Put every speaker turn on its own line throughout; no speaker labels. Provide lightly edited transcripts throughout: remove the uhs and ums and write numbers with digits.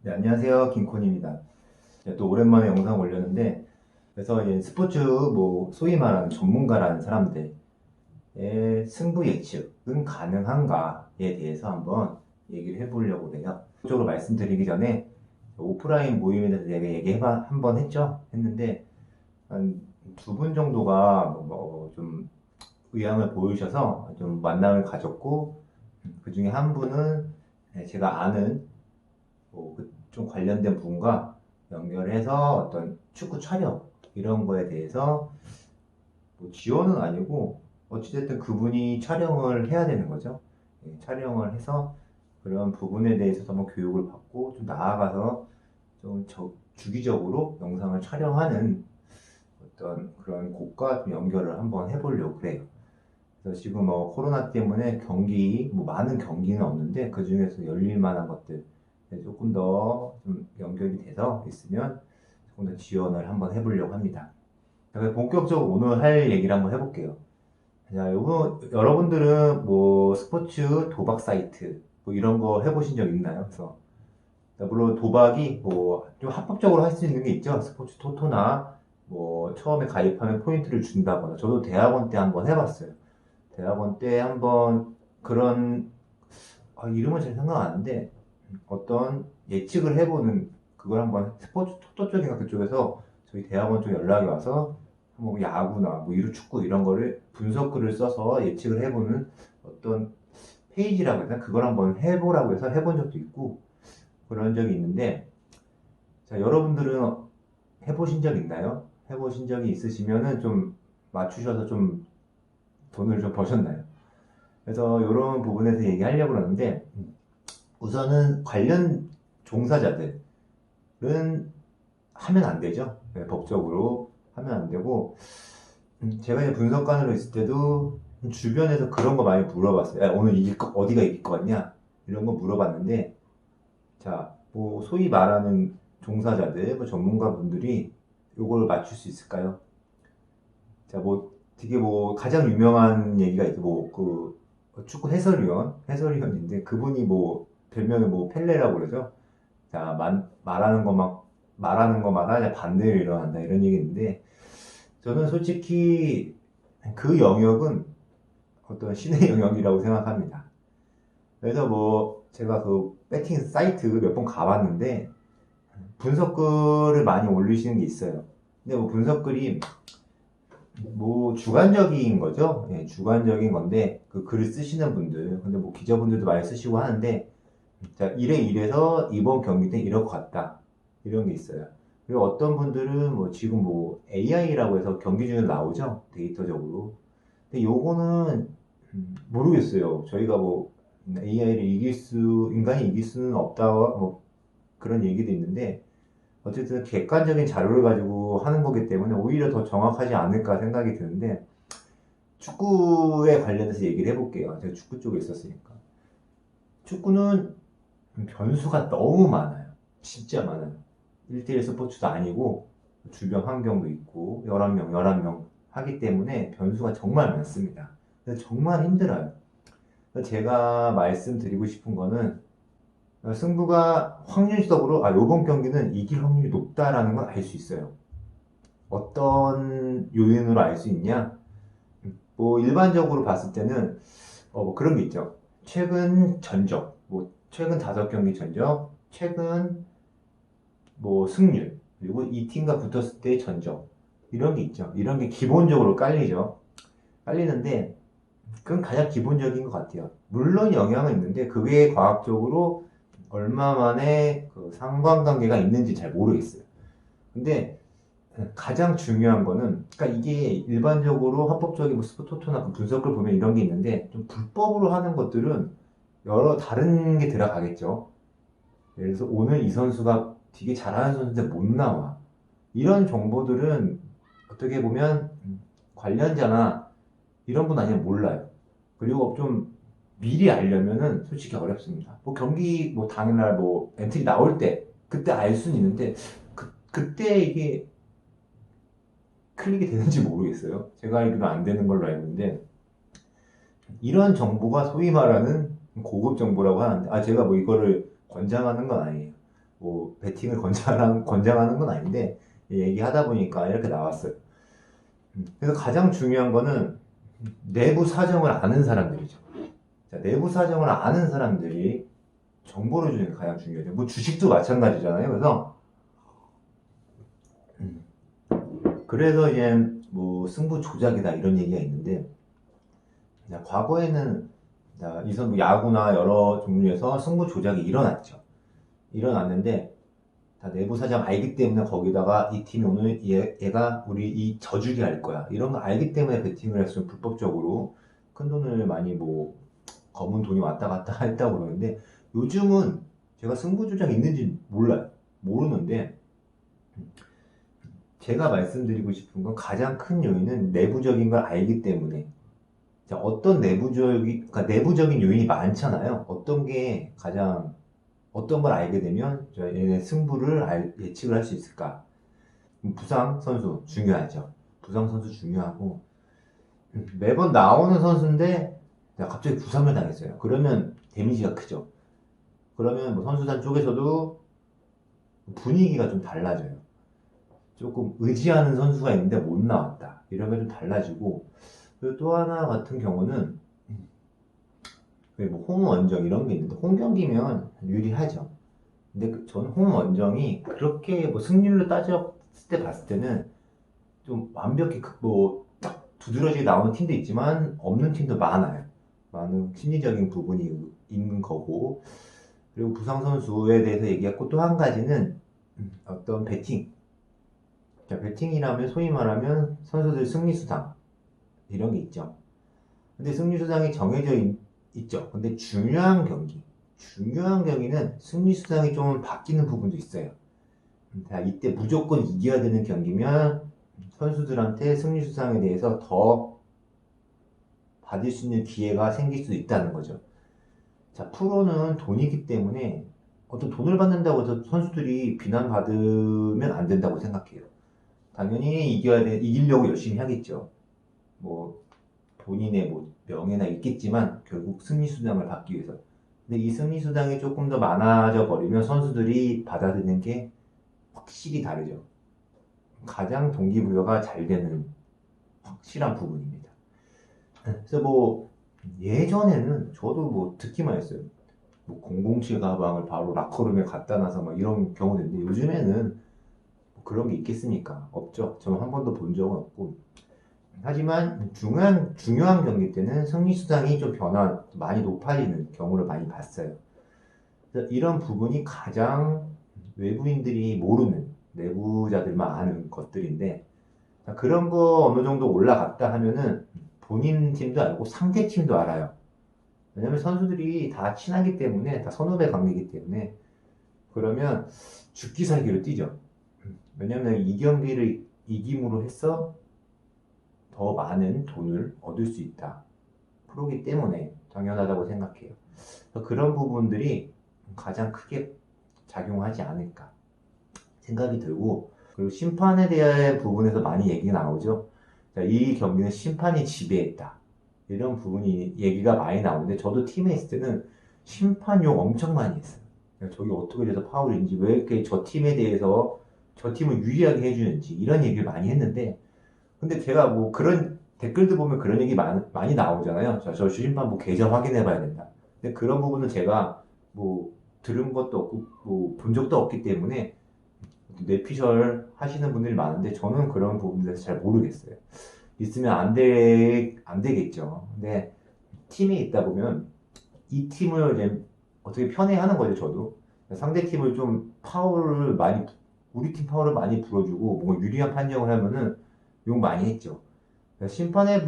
네, 안녕하세요. 김콘입니다. 또 오랜만에 영상 올렸는데, 그래서 이제 스포츠, 소위 말하는 전문가라는 사람들의 승부 예측은 가능한가에 대해서 한번 얘기를 해보려고 해요. 쪽으로 말씀드리기 전에 오프라인 모임에 대해서 제가 한번 했죠? 했는데, 한 두 분 정도가 좀 의향을 보이셔서 좀 만남을 가졌고, 그 중에 한 분은 제가 아는 좀 관련된 분과 연결해서 어떤 축구 촬영 이런 거에 대해서 지원은 아니고 어찌됐든 그분이 촬영을 해야 되는 거죠. 촬영을 해서 그런 부분에 대해서 한번 교육을 받고 좀 나아가서 좀 주기적으로 영상을 촬영하는 어떤 그런 곳과 좀 연결을 한번 해보려고 그래요. 그래서 지금 코로나 때문에 많은 경기는 없는데 그 중에서 열릴 만한 것들 조금 더 좀 연결이 돼서 있으면 조금 더 지원을 한번 해보려고 합니다. 자, 본격적으로 오늘 할 얘기를 한번 해볼게요. 자, 여러분들은 스포츠 도박 사이트 이런 거 해보신 적 있나요? 그래서 물론 도박이 좀 합법적으로 할 수 있는 게 있죠. 스포츠 토토나 처음에 가입하면 포인트를 준다거나 저도 대학원 때 한번 해봤어요. 대학원 때 한번 그런 이름은 잘 생각 안 나는데 어떤 예측을 해보는 그걸 한번 스포츠 토토 쪽인가 그쪽에서 저희 대학원 쪽 연락이 와서 야구나 이루 축구 이런 거를 분석글을 써서 예측을 해보는 어떤 페이지라고 해야 되나 그걸 한번 해보라고 해서 해본 적도 있고 그런 적이 있는데 자 여러분들은 해보신 적 있나요? 해보신 적이 있으시면은 좀 맞추셔서 좀 돈을 좀 버셨나요? 그래서 이런 부분에서 얘기하려고 그러는데 우선은 관련 종사자들은 하면 안 되죠. 네, 법적으로 하면 안 되고 제가 이제 분석관으로 있을 때도 주변에서 그런 거 많이 물어봤어요. 야, 오늘 어디가 이길 것 같냐? 이런 거 물어봤는데 자, 소위 말하는 종사자들, 전문가분들이 이걸 맞출 수 있을까요? 자, 되게 가장 유명한 얘기가 있어. 축구 해설위원인데 그분이 별명이 펠레라고 그러죠. 자, 말하는 것마다 이제 반대로 일어난다 이런 얘기인데 저는 솔직히 그 영역은 어떤 신의 영역이라고 생각합니다. 그래서 제가 그 배팅 사이트 몇 번 가봤는데 분석글을 많이 올리시는 게 있어요. 근데 분석글이 주관적인 거죠. 예, 주관적인 건데 그 글을 쓰시는 분들 근데 기자분들도 많이 쓰시고 하는데 자 이래서 이번 경기 때 이럴 것 같다 이런 게 있어요. 그리고 어떤 분들은 지금 AI라고 해서 경기 중에 나오죠 데이터적으로. 근데 요거는 모르겠어요. 저희가 AI를 인간이 이길 수는 없다 그런 얘기도 있는데 어쨌든 객관적인 자료를 가지고 하는 거기 때문에 오히려 더 정확하지 않을까 생각이 드는데 축구에 관련해서 얘기를 해볼게요. 제가 축구 쪽에 있었으니까. 축구는 변수가 너무 많아요. 진짜 많아요. 1대1 스포츠도 아니고 주변 환경도 있고 11명 하기 때문에 변수가 정말 많습니다. 그래서 정말 힘들어요. 제가 말씀드리고 싶은 거는 승부가 확률적으로 이번 경기는 이길 확률이 높다라는 걸 알 수 있어요. 어떤 요인으로 알 수 있냐? 일반적으로 봤을 때는 그런 게 있죠. 최근 전적, 최근 5경기 전적, 최근 승률, 그리고 이 팀과 붙었을 때의 전적 이런 게 있죠. 이런 게 기본적으로 깔리죠. 깔리는데 그건 가장 기본적인 것 같아요. 물론 영향은 있는데 그게 과학적으로 얼마만에 그 상관관계가 있는지 잘 모르겠어요. 근데 가장 중요한 거는 그러니까 이게 일반적으로 합법적인 스포토나 분석을 보면 이런 게 있는데 좀 불법으로 하는 것들은 여러 다른 게 들어가겠죠. 예를 들어서 오늘 이 선수가 되게 잘하는 선수인데 못 나와. 이런 정보들은 어떻게 보면 관련자나 이런 분 아니면 몰라요. 그리고 좀 미리 알려면은 솔직히 어렵습니다. 경기 당일날 엔트리 나올 때 그때 알 수는 있는데 그때 이게 클릭이 되는지 모르겠어요. 제가 알기로 안 되는 걸로 알고 있는데 이런 정보가 소위 말하는 고급 정보라고 하는데 제가 이거를 권장하는 건 아니에요. 뭐 배팅을 권장하는 건 아닌데 얘기하다 보니까 이렇게 나왔어요. 그래서 가장 중요한 거는 내부 사정을 아는 사람들이죠. 자, 내부 사정을 아는 사람들이 정보를 주는 게 가장 중요해요. 뭐 주식도 마찬가지잖아요. 그래서 이제 뭐 승부 조작이다 이런 얘기가 있는데, 자, 과거에는 이선 뭐 야구나 여러 종류에서 승부 조작이 일어났는데 다 내부 사정 알기 때문에 거기다가 이 팀이 오늘 얘가 우리 이 져주게 할 거야 이런 거 알기 때문에 베팅을 했으면 불법적으로 큰 돈을 많이 뭐 검은 돈이 왔다 갔다 했다고 그러는데, 요즘은 제가 승부 조작 있는지 몰라요. 모르는데 제가 말씀드리고 싶은 건 가장 큰 요인은 내부적인 걸 알기 때문에. 자, 그러니까 내부적인 요인이 많잖아요. 어떤 걸 알게 되면 얘네 승부를 예측을 할 수 있을까? 부상 선수 중요하죠. 부상 선수 중요하고, 매번 나오는 선수인데 갑자기 부상을 당했어요. 그러면 데미지가 크죠. 그러면 뭐 선수단 쪽에서도 분위기가 좀 달라져요. 조금 의지하는 선수가 있는데 못 나왔다 이러면 좀 달라지고, 그리고 또 하나 같은 경우는 뭐 홈원정 이런 게 있는데 홈 경기면 유리하죠. 근데 저는 홈원정이 그렇게 뭐 승률로 따졌을 때 봤을 때는 좀 완벽히 뭐딱 두드러지게 나오는 팀도 있지만 없는 팀도 많아요. 많은 심리적인 부분이 있는 거고, 그리고 부상 선수에 대해서 얘기했고, 또 한 가지는 어떤 배팅. 자, 배팅이라면 소위 말하면 선수들 승리 수당 이런 게 있죠. 근데 승리 수당이 정해져 있죠. 근데 중요한 경기는 승리 수당이 좀 바뀌는 부분도 있어요. 자, 이때 무조건 이겨야 되는 경기면 선수들한테 승리 수당에 대해서 더 받을 수 있는 기회가 생길 수도 있다는 거죠. 자, 프로는 돈이기 때문에 어떤 돈을 받는다고 해서 선수들이 비난받으면 안 된다고 생각해요. 당연히 이기려고 열심히 하겠죠. 뭐 본인의 뭐 명예나 있겠지만 결국 승리 수당을 받기 위해서. 근데 이 승리 수당이 조금 더 많아져 버리면 선수들이 받아들이는 게 확실히 다르죠. 가장 동기부여가 잘 되는 확실한 부분입니다. 그래서 뭐 예전에는 저도 뭐 듣기만 했어요. 뭐 007 가방을 바로 라커룸에 갖다 놔서 막 이런 경우도 있는데, 요즘에는 뭐 그런 게 있겠습니까? 없죠. 저는 한 번도 본 적은 없고. 하지만 중요한 경기 때는 승리 수당이 좀 많이 높아지는 경우를 많이 봤어요. 그래서 이런 부분이 가장 외부인들이 모르는, 내부자들만 아는 것들인데, 그런 거 어느 정도 올라갔다 하면은 본인 팀도 알고 상대 팀도 알아요. 왜냐면 선수들이 다 친하기 때문에, 다 선후배 관계이기 때문에. 그러면 죽기 살기로 뛰죠. 왜냐면 이 경기를 이김으로 해서 더 많은 돈을 얻을 수 있다. 프로기 때문에 당연하다고 생각해요. 그런 부분들이 가장 크게 작용하지 않을까 생각이 들고, 그리고 심판에 대한 부분에서 많이 얘기가 나오죠. 자, 이 경기는 심판이 지배했다. 이런 부분이 얘기가 많이 나오는데, 저도 팀에 있을 때는 심판 욕 엄청 많이 했어요. 저기 어떻게 돼서 파울인지, 왜 이렇게 저 팀에 대해서 저 팀을 유리하게 해주는지 이런 얘기를 많이 했는데, 근데 제가 뭐 그런 댓글들 보면 그런 얘기 많이 나오잖아요. 저 심판 뭐 계정 확인해 봐야 된다. 근데 그런 부분은 제가 뭐 들은 것도 없고 뭐 본 적도 없기 때문에 뇌피셜 하시는 분들이 많은데, 저는 그런 부분에 대해서 잘 모르겠어요. 있으면 안 되겠죠. 근데 팀에 있다 보면 이 팀을 이제 어떻게 편애하는 거죠, 저도. 상대 팀을 좀 우리 팀 파울을 많이 불어주고 뭔가 유리한 판정을 하면은 욕 많이 했죠. 심판에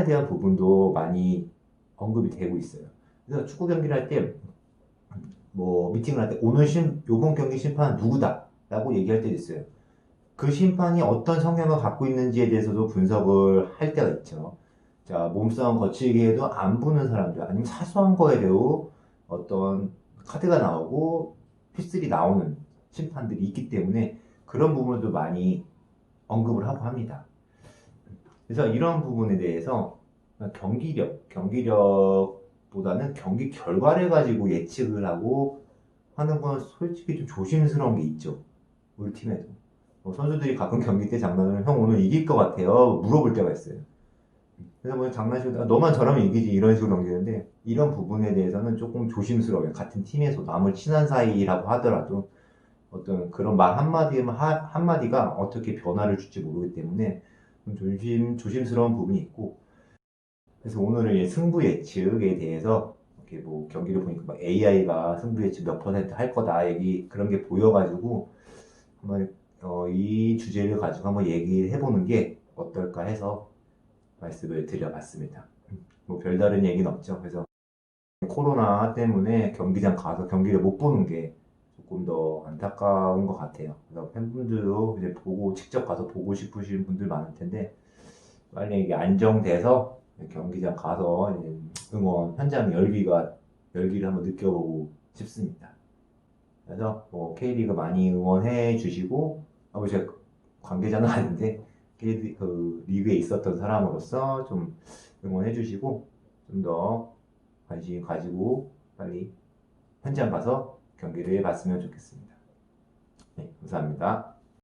대한 부분도 많이 언급이 되고 있어요. 그래서 축구 경기를 할 때, 뭐 미팅을 할 때 요번 경기 심판은 누구다 라고 얘기할 때도 있어요. 그 심판이 어떤 성향을 갖고 있는지에 대해서도 분석을 할 때가 있죠. 자, 몸싸움 거칠게 해도 안 부는 사람들, 아니면 사소한 거에 대해 어떤 카드가 나오고 휘슬이 나오는 심판들이 있기 때문에 그런 부분도 많이 언급을 하고 합니다. 그래서 이런 부분에 대해서 경기력보다는 경기 결과를 가지고 예측을 하고 하는 건 솔직히 좀 조심스러운 게 있죠. 우리 팀에도. 선수들이 가끔 경기 때 장난을 형 오늘 이길 것 같아요. 물어볼 때가 있어요. 그래서 뭐 장난식으로 너만 저러면 이기지 이런 식으로 넘기는데 이런 부분에 대해서는 조금 조심스러워요. 같은 팀에서 아무리 친한 사이라고 하더라도 어떤 그런 말 한마디가 어떻게 변화를 줄지 모르기 때문에 좀 조심스러운 부분이 있고 그래서 오늘은 승부 예측에 대해서 이렇게 뭐 경기를 보니까 막 AI가 승부 예측 몇 퍼센트 할 거다 얘기 그런 게 보여가지고 한번 이 주제를 가지고 한번 얘기를 해보는 게 어떨까 해서 말씀을 드려봤습니다. 뭐 별다른 얘기는 없죠. 그래서 코로나 때문에 경기장 가서 경기를 못 보는 게 조금 더 안타까운 것 같아요. 그래서 팬분들도 이제 직접 가서 보고 싶으신 분들 많을 텐데 빨리 이게 안정돼서 경기장 가서 이제 응원 현장 열기를 한번 느껴보고 싶습니다. 그래서 뭐 K리그 많이 응원해 주시고 제가 관계자는 아닌데 그 리그에 있었던 사람으로서 좀 응원해 주시고 좀 더 관심 가지고 빨리 현장 가서 경기를 봤으면 좋겠습니다. 네, 감사합니다.